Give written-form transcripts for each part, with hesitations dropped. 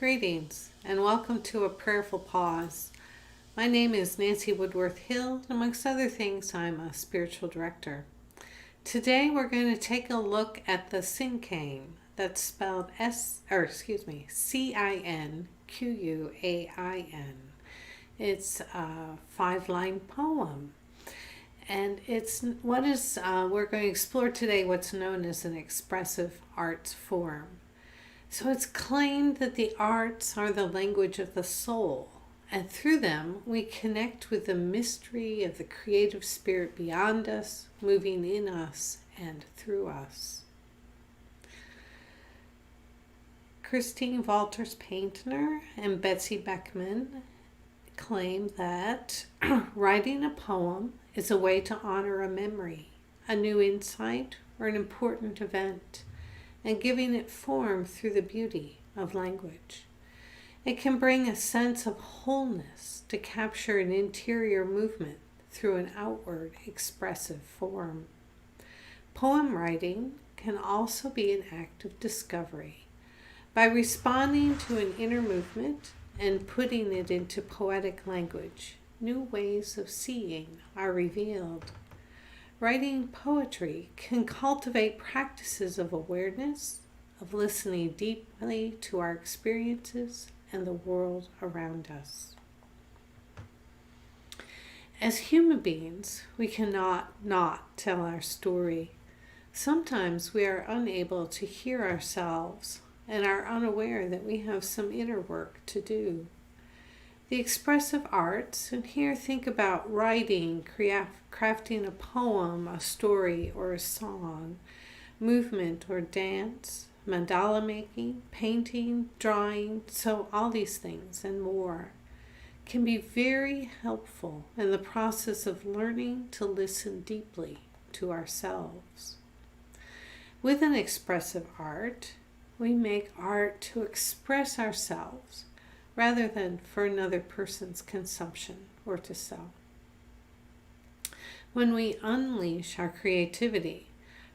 Greetings and welcome to a Prayerful Pause. My name is Nancy Woodworth-Hill, and amongst other things, I'm a spiritual director. Today we're going to take a look at the Cinquain, that's spelled Cinquain. It's a 5-line poem, and we're going to explore today what's known as an expressive arts form. So it's claimed that the arts are the language of the soul, and through them we connect with the mystery of the creative spirit beyond us, moving in us and through us. Christine Walters Paintner and Betsy Beckman claim that writing a poem is a way to honor a memory, a new insight, or an important event, and giving it form through the beauty of language. It can bring a sense of wholeness to capture an interior movement through an outward expressive form. Poem writing can also be an act of discovery. By responding to an inner movement and putting it into poetic language, new ways of seeing are revealed. Writing poetry can cultivate practices of awareness, of listening deeply to our experiences and the world around us. As human beings, we cannot not tell our story. Sometimes we are unable to hear ourselves and are unaware that we have some inner work to do. The expressive arts, and here think about writing, crafting a poem, a story, or a song, movement or dance, mandala making, painting, drawing, so all these things and more can be very helpful in the process of learning to listen deeply to ourselves. With an expressive art, we make art to express ourselves rather than for another person's consumption or to sell. When we unleash our creativity,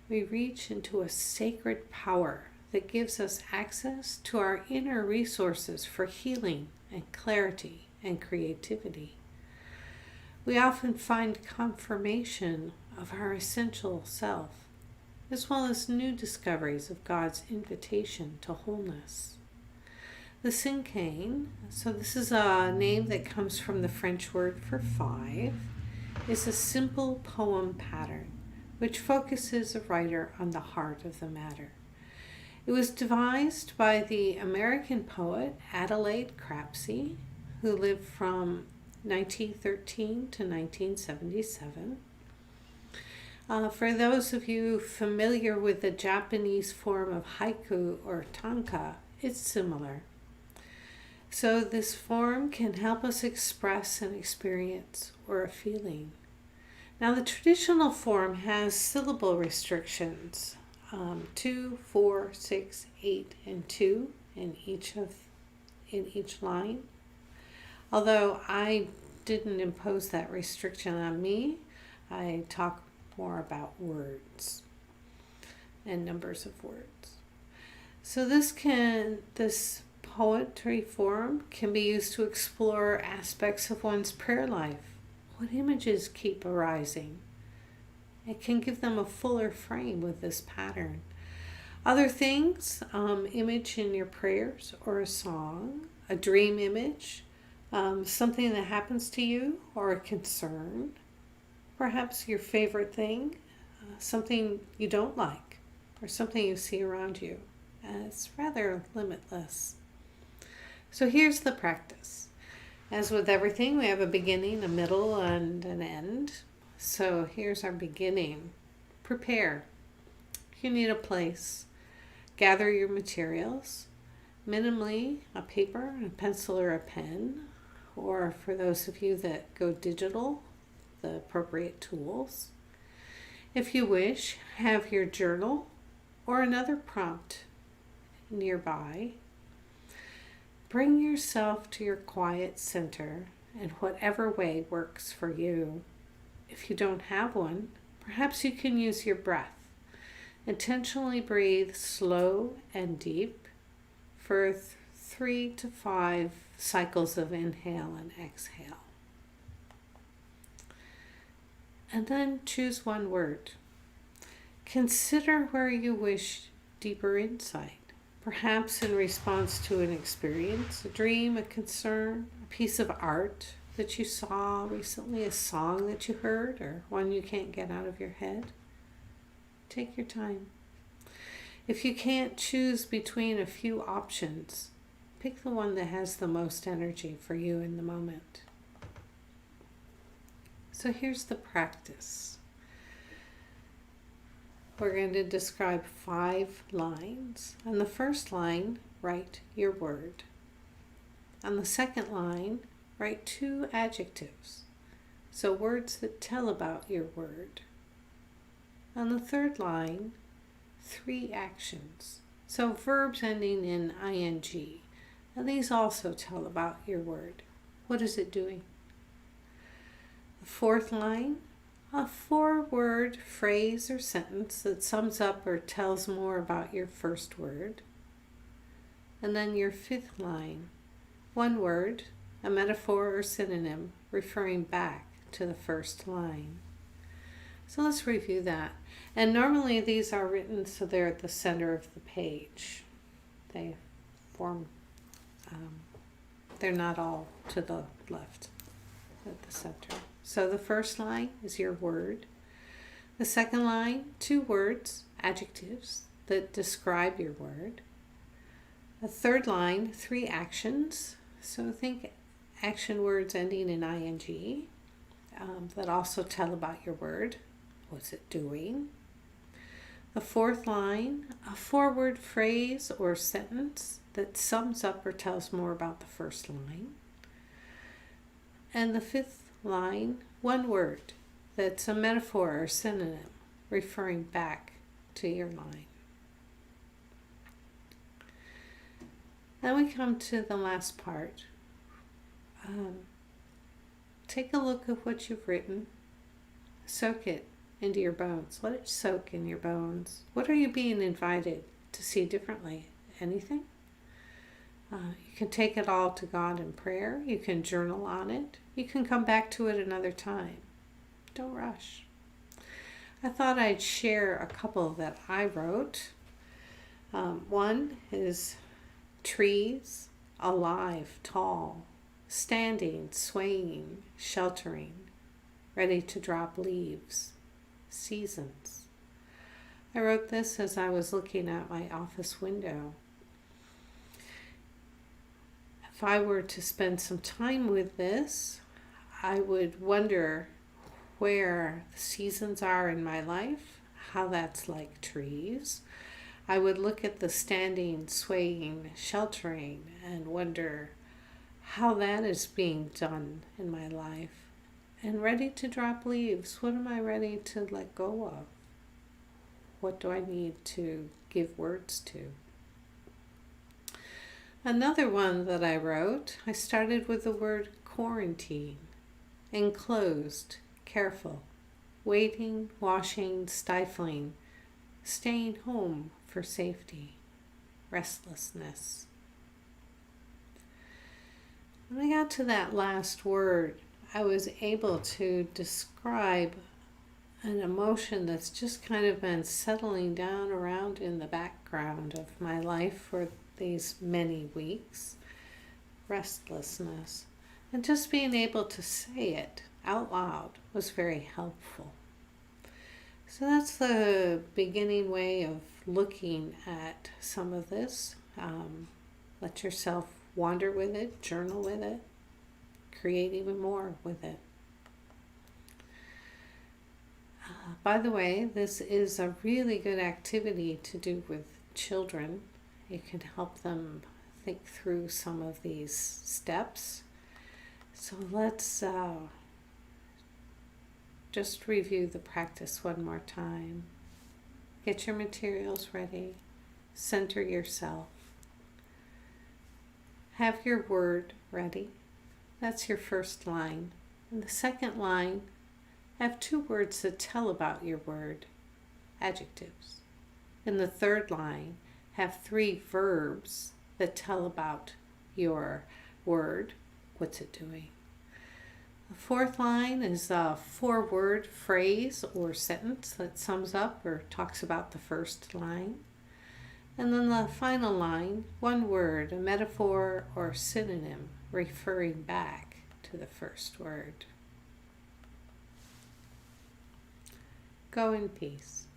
we reach into a sacred power that gives us access to our inner resources for healing and clarity and creativity. We often find confirmation of our essential self, as well as new discoveries of God's invitation to wholeness. The Cinquain, so this is a name that comes from the French word for 5, is a simple poem pattern which focuses a writer on the heart of the matter. It was devised by the American poet Adelaide Crapsey, who lived from 1913 to 1977. For those of you familiar with the Japanese form of haiku or tanka, it's similar. So this form can help us express an experience or a feeling. Now the traditional form has syllable restrictions, 2, 4, 6, 8, and 2 in each line. Although I didn't impose that restriction on me, I talk more about words and numbers of words. So this poetry form can be used to explore aspects of one's prayer life. What images keep arising? It can give them a fuller frame with this pattern. Other things, image in your prayers or a song, a dream image, something that happens to you or a concern, perhaps your favorite thing, something you don't like, or something you see around you. It's rather limitless. So here's the practice. As with everything, we have a beginning, a middle, and an end. So here's our beginning. Prepare. You need a place. Gather your materials. Minimally, a paper, a pencil, or a pen. Or for those of you that go digital, the appropriate tools. If you wish, have your journal or another prompt nearby. Bring yourself to your quiet center in whatever way works for you. If you don't have one, perhaps you can use your breath. Intentionally breathe slow and deep for 3 to 5 cycles of inhale and exhale. And then choose one word. Consider where you wish deeper insight, perhaps in response to an experience, a dream, a concern, a piece of art that you saw recently, a song that you heard, or one you can't get out of your head. Take your time. If you can't choose between a few options, pick the one that has the most energy for you in the moment. So here's the practice. We're going to describe 5 lines. On the first line, write your word. On the second line, write 2 adjectives, so words that tell about your word. On the third line, 3 actions, so verbs ending in ing. And these also tell about your word. What is it doing? The fourth line, a 4-word phrase or sentence that sums up or tells more about your first word. And then your 5th line, 1 word, a metaphor or synonym referring back to the first line. So let's review that. And normally these are written so they're at the center of the page. They form, they're not all to the left at the center. So the first line is your word. The second line, 2 words, adjectives that describe your word. The third line, 3 actions. So think action words ending in ing that also tell about your word. What's it doing? The fourth line, a 4-word phrase or sentence that sums up or tells more about the first line. And the 5th line, 1 word that's a metaphor or synonym referring back to your line. Then we come to the last part. Take a look at what you've written. Soak it into your bones. Let it soak in your bones. What are you being invited to see differently? Anything? You can take it all to God in prayer. You can journal on it. You can come back to it another time. Don't rush. I thought I'd share a couple that I wrote. One is trees, alive, tall, standing, swaying, sheltering, ready to drop leaves, seasons. I wrote this as I was looking at my office window. If I were to spend some time with this, I would wonder where the seasons are in my life, how that's like trees. I would look at the standing, swaying, sheltering, and wonder how that is being done in my life. And ready to drop leaves, what am I ready to let go of? What do I need to give words to? Another one that I wrote, I started with the word quarantine. Enclosed, careful, waiting, washing, stifling, staying home for safety, restlessness. When I got to that last word, I was able to describe an emotion that's just kind of been settling down around in the background of my life for these many weeks. Restlessness. And just being able to say it out loud was very helpful. So that's the beginning way of looking at some of this. Let yourself wander with it, journal with it, create even more with it. By the way, this is a really good activity to do with children. It can help them think through some of these steps. So let's just review the practice one more time. Get your materials ready. Center yourself. Have your word ready. That's your first line. In the second line, have 2 words that tell about your word, adjectives. In the third line, have 3 verbs that tell about your word. What's it doing? The fourth line is a 4-word phrase or sentence that sums up or talks about the first line. And then the final line, 1 word, a metaphor or synonym referring back to the first word. Go in peace.